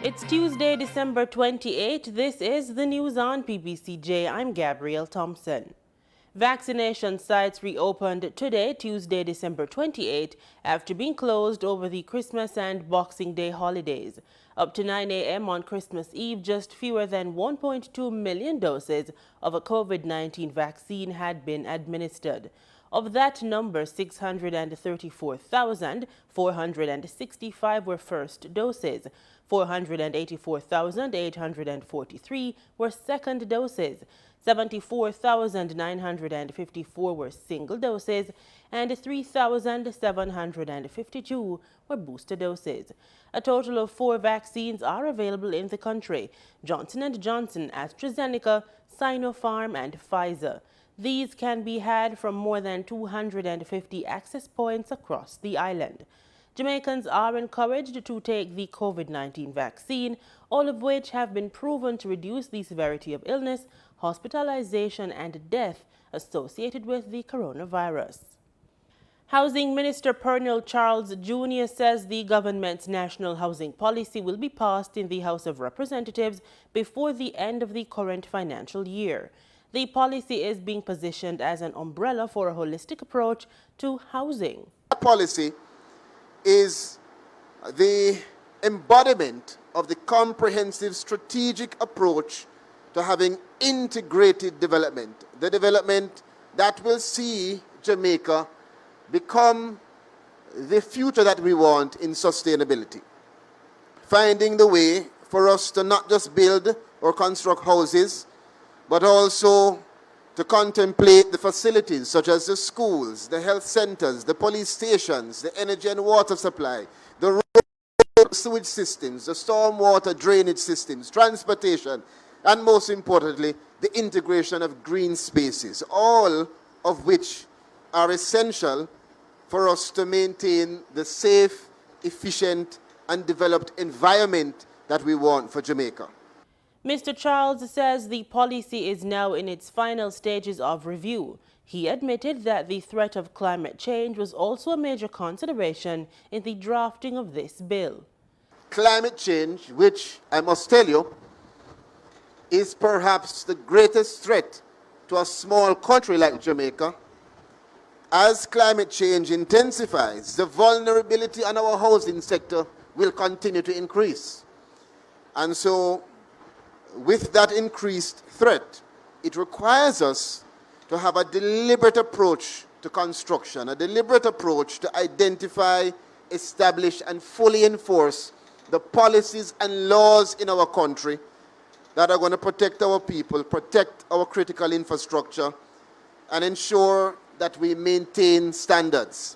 It's Tuesday, December 28. This is the news on PBCJ. I'm Gabrielle Thompson. Vaccination sites reopened today, Tuesday, December 28, after being closed over the Christmas and Boxing Day holidays. Up to 9 a.m. on Christmas Eve, just fewer than 1.2 million doses of a COVID-19 vaccine had been administered. Of that number, 634,465 were first doses. 484,843 were second doses. 74,954 were single doses, and 3,752 were booster doses. A total of 4 vaccines are available in the country: Johnson & Johnson, AstraZeneca, Sinopharm, and Pfizer. These can be had from more than 250 access points across the island. Jamaicans are encouraged to take the COVID-19 vaccine, all of which have been proven to reduce the severity of illness, hospitalization, and death associated with the coronavirus. Housing Minister Pernell Charles Jr. says the government's national housing policy will be passed in the House of Representatives before the end of the current financial year. The policy is being positioned as an umbrella for a holistic approach to housing. That policy is the embodiment of the comprehensive strategic approach to having integrated development, the development that will see Jamaica become the future that we want in sustainability. Finding the way for us to not just build or construct houses, but also to contemplate the facilities such as the schools, the health centers, the police stations, the energy and water supply, the road sewage systems, the stormwater drainage systems, transportation, and most importantly, the integration of green spaces, all of which are essential for us to maintain the safe, efficient, and developed environment that we want for Jamaica. Mr. Charles says the policy is now in its final stages of review. He admitted that the threat of climate change was also a major consideration in the drafting of this bill. Climate change, which I must tell you, is perhaps the greatest threat to a small country like Jamaica. As climate change intensifies, the vulnerability on our housing sector will continue to increase. And so, with that increased threat, it requires us to have a deliberate approach to construction, a deliberate approach to identify, establish, and fully enforce the policies and laws in our country that are going to protect our people, protect our critical infrastructure, and ensure that we maintain standards.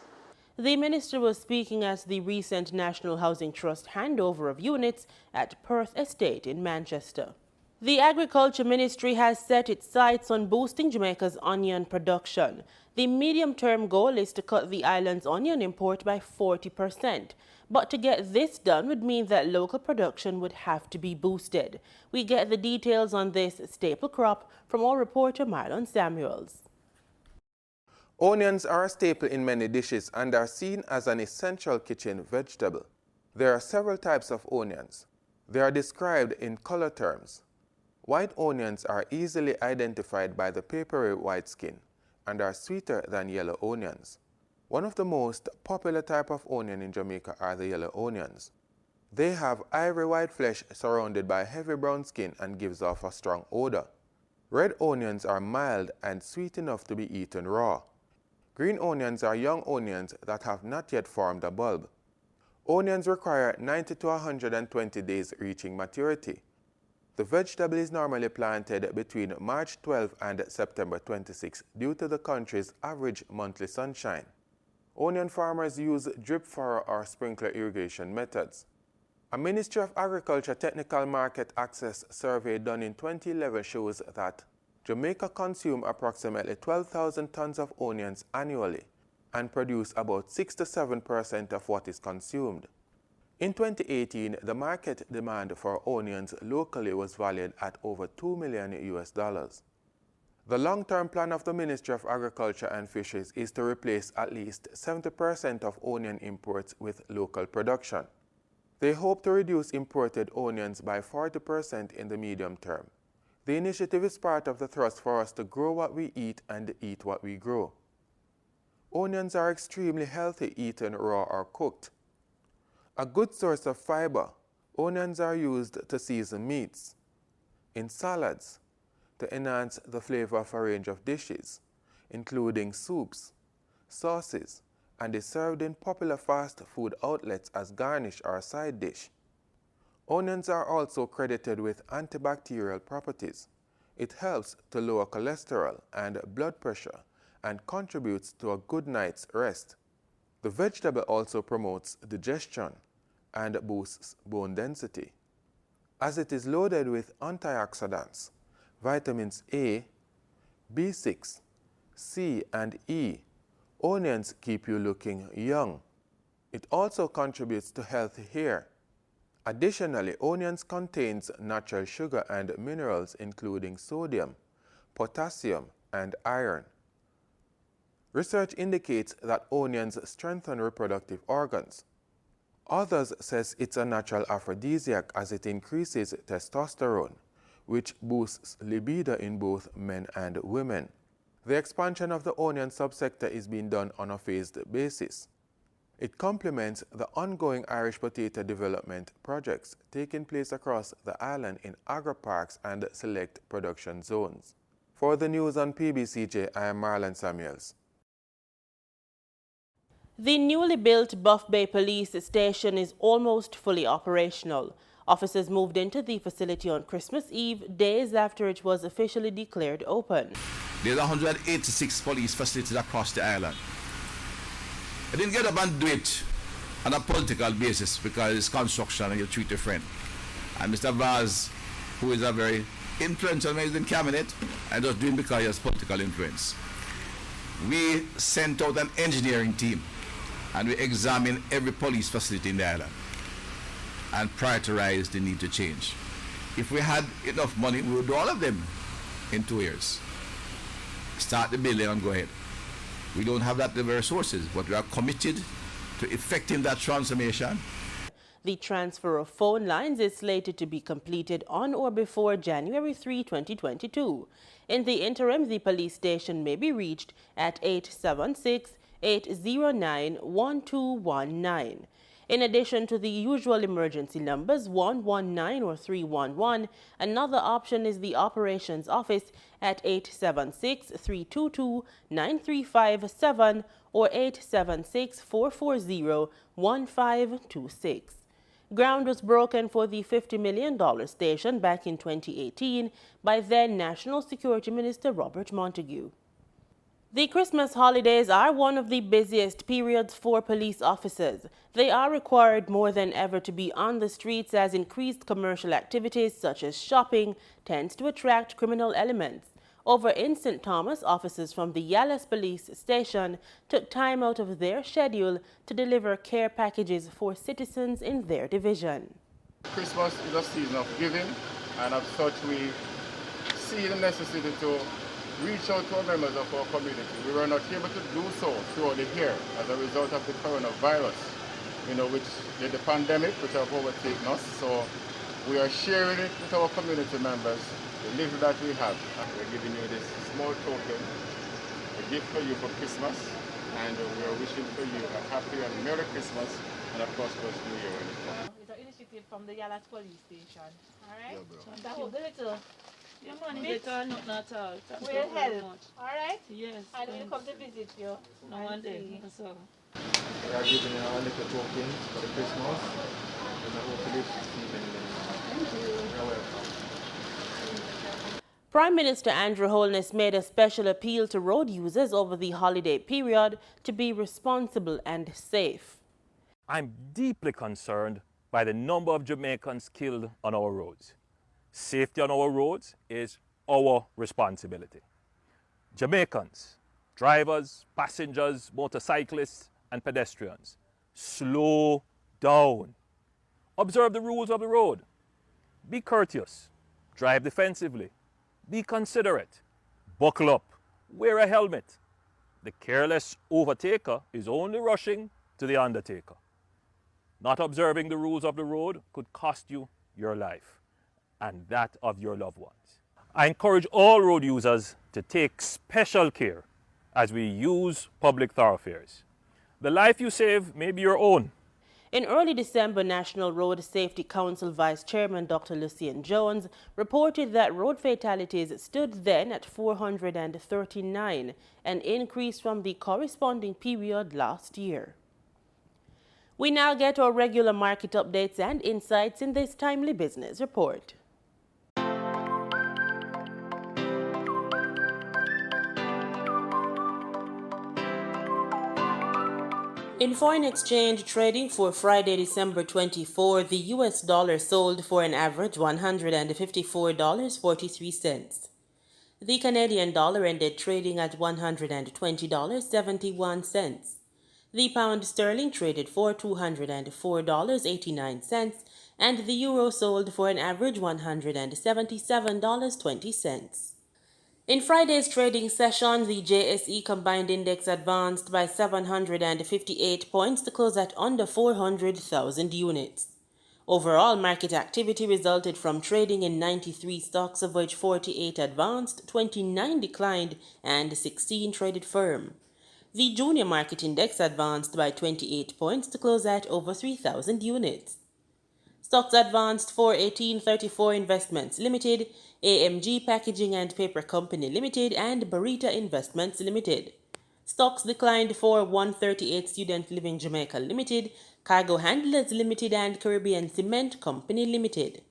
The minister was speaking at the recent National Housing Trust handover of units at Perth Estate in Manchester. The Agriculture Ministry has set its sights on boosting Jamaica's onion production. The medium-term goal is to cut the island's onion import by 40%. But to get this done would mean that local production would have to be boosted. We get the details on this staple crop from our reporter Marlon Samuels. Onions are a staple in many dishes and are seen as an essential kitchen vegetable. There are several types of onions. They are described in color terms. White onions are easily identified by the papery white skin and are sweeter than yellow onions. One of the most popular type of onion in Jamaica are the yellow onions. They have ivory white flesh surrounded by heavy brown skin and gives off a strong odor. Red onions are mild and sweet enough to be eaten raw. Green onions are young onions that have not yet formed a bulb. Onions require 90 to 120 days reaching maturity. The vegetable is normally planted between March 12 and September 26 due to the country's average monthly sunshine. Onion farmers use drip furrow or sprinkler irrigation methods. A Ministry of Agriculture Technical Market Access survey done in 2011 shows that Jamaica consumes approximately 12,000 tons of onions annually and produce about 6 to 7% of what is consumed. In 2018, the market demand for onions locally was valued at over $2 million. The long-term plan of the Ministry of Agriculture and Fisheries is to replace at least 70% of onion imports with local production. They hope to reduce imported onions by 40% in the medium term. The initiative is part of the thrust for us to grow what we eat and eat what we grow. Onions are extremely healthy eaten raw or cooked. A good source of fiber, onions are used to season meats, in salads, to enhance the flavor of a range of dishes, including soups, sauces, and is served in popular fast food outlets as garnish or side dish. Onions are also credited with antibacterial properties. It helps to lower cholesterol and blood pressure and contributes to a good night's rest. The vegetable also promotes digestion and boosts bone density. As it is loaded with antioxidants, vitamins A, B6, C, and E, onions keep you looking young. It also contributes to healthy hair. Additionally, onions contains natural sugar and minerals including sodium, potassium, and iron. Research indicates that onions strengthen reproductive organs. Others says it's a natural aphrodisiac as it increases testosterone, which boosts libido in both men and women. The expansion of the onion subsector is being done on a phased basis. It complements the ongoing Irish potato development projects taking place across the island in agro parks and select production zones. For the news on PBCJ, I am Marlon Samuels. The newly built Buff Bay Police Station is almost fully operational. Officers moved into the facility on Christmas Eve, days after it was officially declared open. There's 186 police facilities across the island. I didn't get up and do it on a political basis because it's construction and you treat your friend. And Mr. Vaz, who is a very influential man in cabinet, I just doing because he has political influence. We sent out an engineering team and we examined every police facility in the island and prioritized the need to change. If we had enough money, we would do all of them in 2 years. Start the building and go ahead. We don't have that the resources, but we are committed to effecting that transformation. The transfer of phone lines is slated to be completed on or before January 3, 2022. In the interim, the police station may be reached at 876-809-1219. In addition to the usual emergency numbers 119 or 311, another option is the operations office at 876-322-9357 or 876-440-1526. Ground was broken for the $50 million station back in 2018 by then National Security Minister Robert Montague. The Christmas holidays are one of the busiest periods for police officers. They are required more than ever to be on the streets as increased commercial activities such as shopping tends to attract criminal elements. Over in St. Thomas, officers from the Yallahs police station took time out of their schedule to deliver care packages for citizens in their division. Christmas is a season of giving, and as such we see the necessity to reach out to our members of our community. We were not able to do so throughout the year as a result of the coronavirus, which the pandemic which have overtaken us. So we are sharing it with our community members, the little that we have. We're giving you this small token, a gift for you for Christmas, and we are wishing for you a happy and Merry Christmas and a prosperous New Year. It's an initiative from the Yallahs police station. All right? Yeah, That will little. Your money better nothing at all. Will help. All right? Yes. And we'll come to visit you. No one day. That's all. We are giving you a little token for the Christmas, and I hope you receive it. Thank you. You're welcome. Prime Minister Andrew Holness made a special appeal to road users over the holiday period to be responsible and safe. I'm deeply concerned by the number of Jamaicans killed on our roads. Safety on our roads is our responsibility. Jamaicans, drivers, passengers, motorcyclists, and pedestrians, slow down. Observe the rules of the road. Be courteous. Drive defensively. Be considerate. Buckle up. Wear a helmet. The careless overtaker is only rushing to the undertaker. Not observing the rules of the road could cost you your life and that of your loved ones. I encourage all road users to take special care as we use public thoroughfares. The life you save may be your own. In early December, National Road Safety Council Vice Chairman Dr. Lucien Jones reported that road fatalities stood then at 439, an increase from the corresponding period last year. We now get our regular market updates and insights in this timely business report. In foreign exchange trading for Friday, December 24, the US dollar sold for an average $154.43. The Canadian dollar ended trading at $120.71. The pound sterling traded for $204.89, and the euro sold for an average $177.20. In Friday's trading session, the JSE combined index advanced by 758 points to close at under 400,000 units. Overall, market activity resulted from trading in 93 stocks, of which 48 advanced, 29 declined, and 16 traded firm. The junior market index advanced by 28 points to close at over 3,000 units. Stocks advanced for 1834 Investments Limited, AMG Packaging and Paper Company Limited, and Barita Investments Limited. Stocks declined for 138 Student Living Jamaica Limited, Cargo Handlers Limited, and Caribbean Cement Company Limited.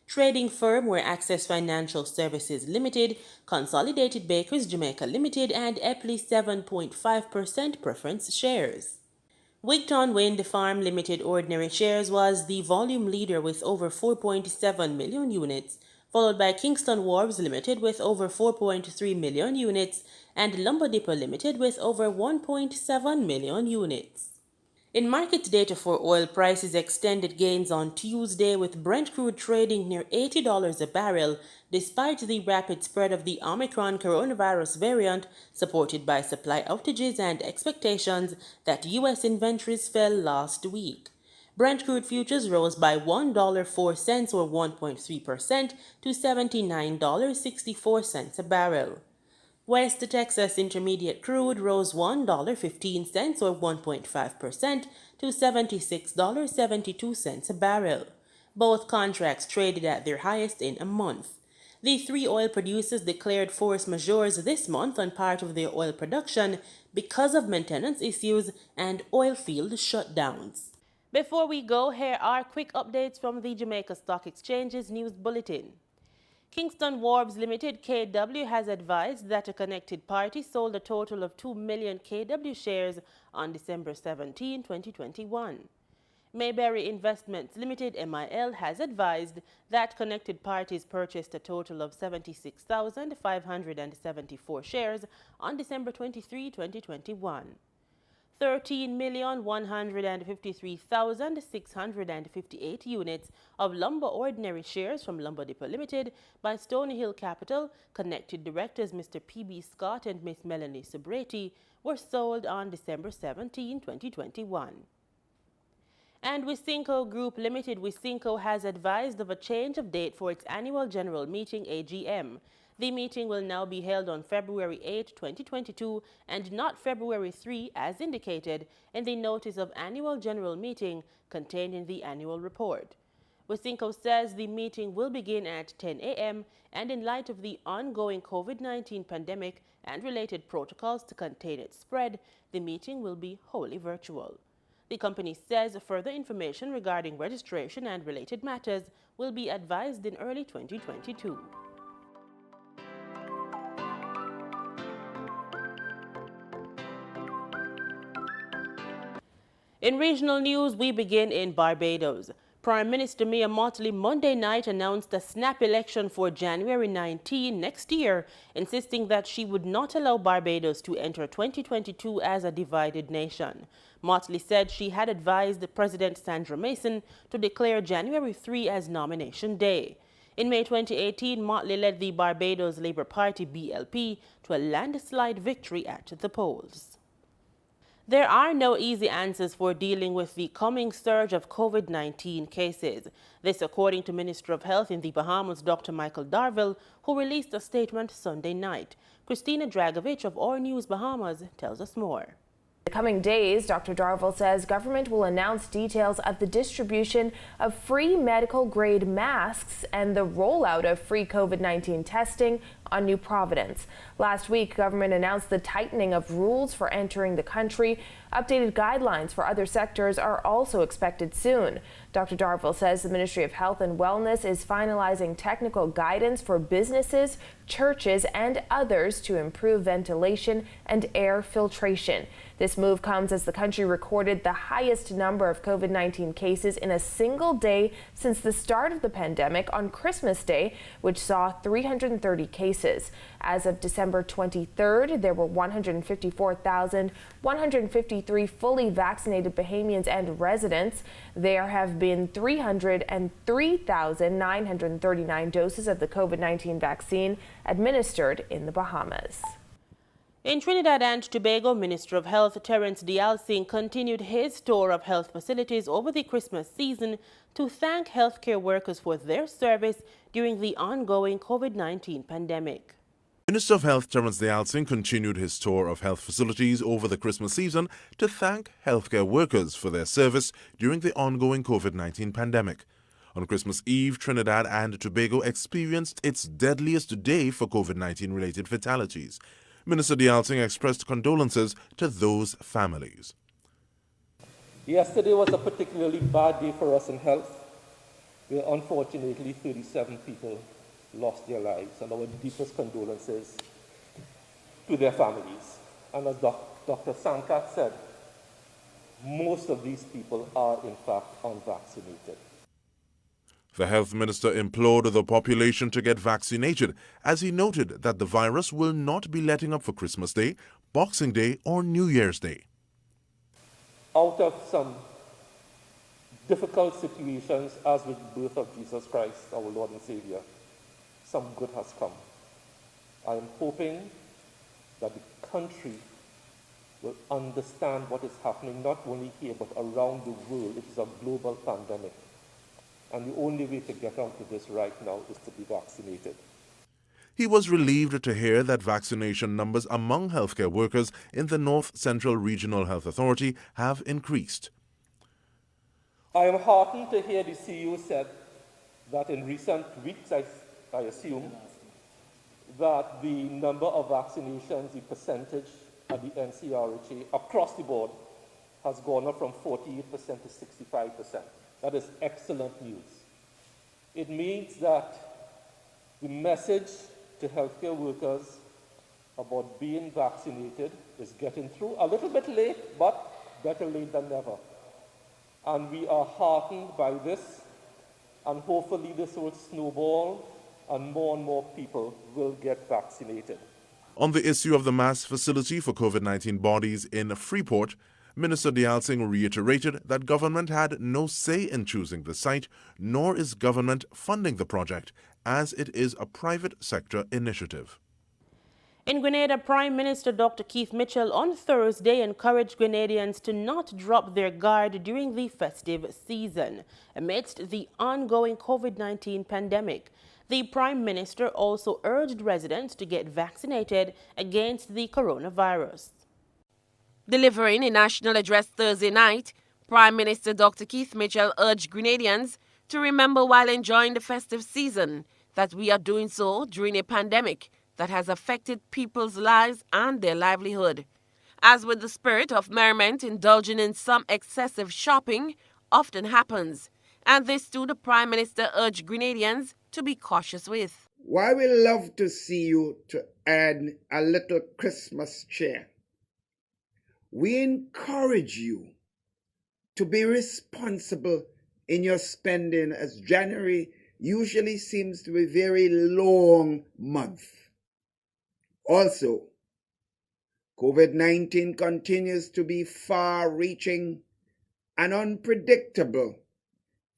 Trading firm were Access Financial Services Limited, Consolidated Bakers Jamaica Limited, and Epley 7.5% preference shares. Wigton Wind Farm Limited ordinary shares was the volume leader with over 4.7 million units, followed by Kingston Wharves Limited with over 4.3 million units and Lumber Depot Limited with over 1.7 million units. In market data for oil prices extended gains on Tuesday, with Brent crude trading near $80 a barrel despite the rapid spread of the Omicron coronavirus variant, supported by supply outages and expectations that U.S. inventories fell last week. Brent crude futures rose by $1.04 or 1.3% to $79.64 a barrel. West Texas Intermediate crude rose $1.15 or 1.5% to $76.72 a barrel. Both contracts traded at their highest in a month. The three oil producers declared force majeure this month on part of their oil production because of maintenance issues and oil field shutdowns. Before we go, here are quick updates from the Jamaica Stock Exchange's News Bulletin. Kingston Wharves Limited KW has advised that a connected party sold a total of 2 million KW shares on December 17, 2021. Mayberry Investments Limited MIL has advised that connected parties purchased a total of 76,574 shares on December 23, 2021. 13,153,658 units of lumber ordinary shares from Lumber Depot Limited by Stony Hill Capital, connected directors Mr. P.B. Scott and Miss Melanie Subrati, were sold on December 17, 2021. And Wisynco Group Limited Wisynco has advised of a change of date for its annual general meeting AGM. The meeting will now be held on February 8, 2022 and not February 3 as indicated in the Notice of Annual General Meeting contained in the annual report. Wisynco says the meeting will begin at 10 a.m. and in light of the ongoing COVID-19 pandemic and related protocols to contain its spread, the meeting will be wholly virtual. The company says further information regarding registration and related matters will be advised in early 2022. In regional news, we begin in Barbados. Prime Minister Mia Mottley Monday night announced a snap election for January 19 next year, insisting that she would not allow Barbados to enter 2022 as a divided nation. Mottley said she had advised President Sandra Mason to declare January 3 as nomination day. In May 2018, Mottley led the Barbados Labour Party BLP to a landslide victory at the polls. There are no easy answers for dealing with the coming surge of COVID-19 cases. This according to Minister of Health in the Bahamas, Dr. Michael Darville, who released a statement Sunday night. Christina Dragovich of Our News Bahamas tells us more. In the coming days, Dr. Darville says government will announce details of the distribution of free medical-grade masks and the rollout of free COVID-19 testing on New Providence. Last week, government announced the tightening of rules for entering the country. Updated guidelines for other sectors are also expected soon. Dr. Darville says the Ministry of Health and Wellness is finalizing technical guidance for businesses, churches, and others to improve ventilation and air filtration. This move comes as the country recorded the highest number of COVID-19 cases in a single day since the start of the pandemic on Christmas Day, which saw 330 cases. As of December 23rd, there were 154,153 fully vaccinated Bahamians and residents. There have been 303,939 doses of the COVID-19 vaccine administered in the Bahamas. In Trinidad and Tobago, Minister of Health Terence Deyalsingh continued his tour of health facilities over the Christmas season to thank healthcare workers for their service during the ongoing COVID-19 pandemic. Minister of Health Terence Deyalsingh continued his tour of health facilities over the Christmas season to thank healthcare workers for their service during the ongoing COVID-19 pandemic. On Christmas Eve, Trinidad and Tobago experienced its deadliest day for COVID-19 related fatalities. Minister Deyalsingh expressed condolences to those families. Yesterday was a particularly bad day for us in health, where unfortunately 37 people lost their lives, and our deepest condolences to their families. And as Dr. Sankat said, most of these people are in fact unvaccinated. The health minister implored the population to get vaccinated, as he noted that the virus will not be letting up for Christmas Day, Boxing Day, or New Year's Day. Out of some difficult situations, as with the birth of Jesus Christ, our Lord and Savior, some good has come. I am hoping that the country will understand what is happening, not only here, but around the world. It is a global pandemic. And the only way to get out of this right now is to be vaccinated. He was relieved to hear that vaccination numbers among healthcare workers in the North Central Regional Health Authority have increased. I am heartened to hear the CEO said that in recent weeks, I assume, that the number of vaccinations, the percentage at the NCRHA across the board has gone up from 48% to 65%. That is excellent news. It means that the message to healthcare workers about being vaccinated is getting through. A little bit late, but better late than never. And we are heartened by this, and hopefully this will snowball and more people will get vaccinated. On the issue of the mass facility for COVID-19 bodies in Freeport, Minister Deyalsingh reiterated that government had no say in choosing the site, nor is government funding the project, as it is a private sector initiative. In Grenada, Prime Minister Dr. Keith Mitchell on Thursday encouraged Grenadians to not drop their guard during the festive season amidst the ongoing COVID-19 pandemic. The Prime Minister also urged residents to get vaccinated against the coronavirus. Delivering a national address Thursday night, Prime Minister Dr. Keith Mitchell urged Grenadians to remember while enjoying the festive season that we are doing so during a pandemic that has affected people's lives and their livelihood. As with the spirit of merriment, indulging in some excessive shopping often happens, and this too the Prime Minister urged Grenadians to be cautious with. While we love to see you to add a little Christmas cheer, we encourage you to be responsible in your spending, as January usually seems to be a very long month. Also, COVID-19 continues to be far-reaching and unpredictable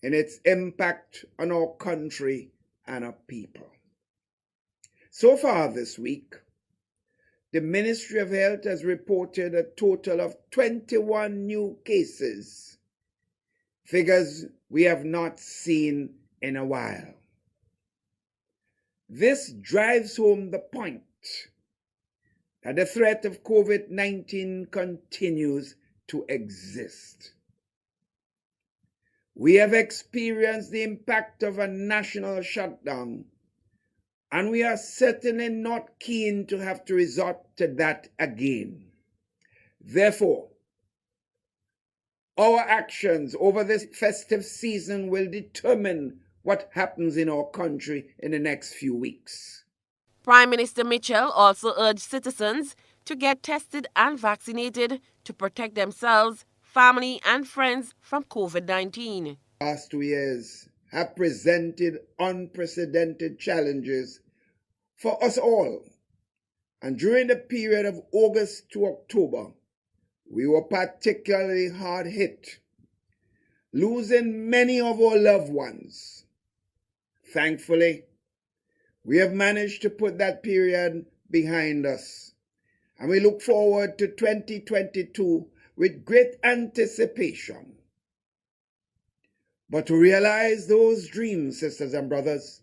in its impact on our country and our people. So far this week, the Ministry of Health has reported a total of 21 new cases, figures we have not seen in a while. This drives home the point that the threat of COVID-19 continues to exist. We have experienced the impact of a national shutdown, and we are certainly not keen to have to resort to that again. Therefore, our actions over this festive season will determine what happens in our country in the next few weeks. Prime Minister Mitchell also urged citizens to get tested and vaccinated to protect themselves, family and friends from COVID-19. The past 2 years have presented unprecedented challenges for us all. And during the period of August to October, we were particularly hard hit, losing many of our loved ones. Thankfully, we have managed to put that period behind us, and we look forward to 2022 with great anticipation. But to realize those dreams, sisters and brothers,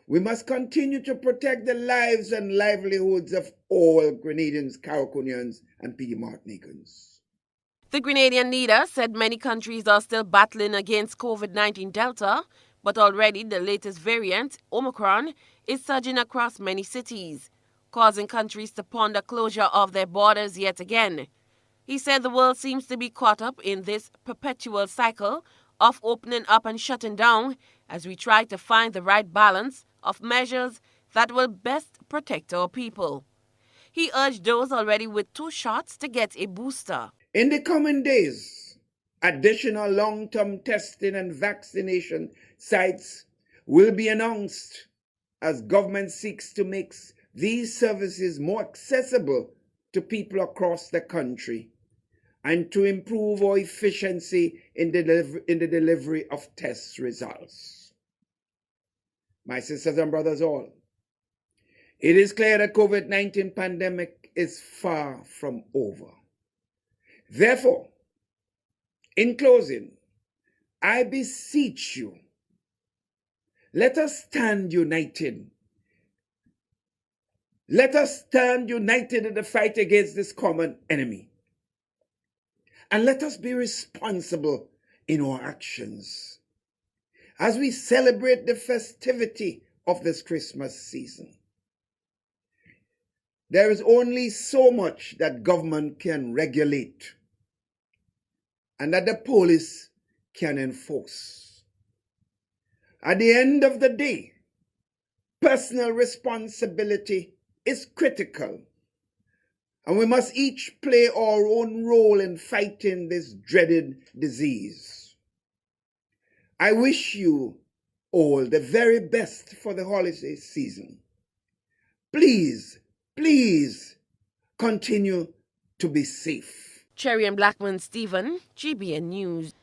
we must continue to protect the lives and livelihoods of all Grenadians, Caraconians, and PD Martinicans. The Grenadian leader said many countries are still battling against COVID-19 Delta, but already the latest variant, Omicron, is surging across many cities, causing countries to ponder closure of their borders yet again. He said the world seems to be caught up in this perpetual cycle of opening up and shutting down as we try to find the right balance of measures that will best protect our people. He urged those already with 2 shots to get a booster. In the coming days, additional long-term testing and vaccination sites will be announced as government seeks to make these services more accessible to people across the country and to improve our efficiency in the delivery of test results. My sisters and brothers all, it is clear that COVID-19 pandemic is far from over. Therefore, in closing, I beseech you, let us stand united. Let us stand united in the fight against this common enemy. And let us be responsible in our actions as we celebrate the festivity of this Christmas season. There is only so much that government can regulate and that the police can enforce. At the end of the day, personal responsibility is critical, and we must each play our own role in fighting this dreaded disease. I wish you all the very best for the holiday season. Please, please continue to be safe. Cherry and Blackman Stephen, GBN News.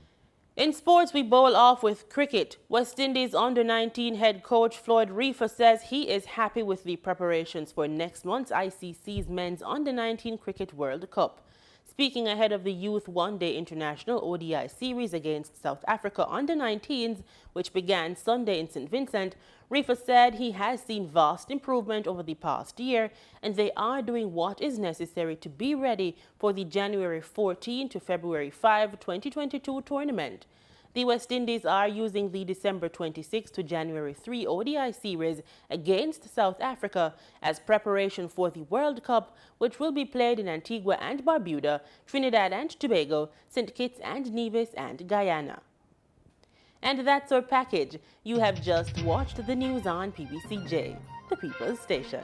In sports, we bowl off with cricket. West Indies under-19 head coach Floyd Reifer says he is happy with the preparations for next month's ICC's Men's Under-19 Cricket World Cup. Speaking ahead of the Youth One-Day International ODI series against South Africa under-19s, which began Sunday in St. Vincent, Reifer said he has seen vast improvement over the past year and they are doing what is necessary to be ready for the January 14 to February 5, 2022 tournament. The West Indies are using the December 26 to January 3 ODI series against South Africa as preparation for the World Cup, which will be played in Antigua and Barbuda, Trinidad and Tobago, St. Kitts and Nevis, and Guyana. And that's our package. You have just watched the news on PBCJ, the People's Station.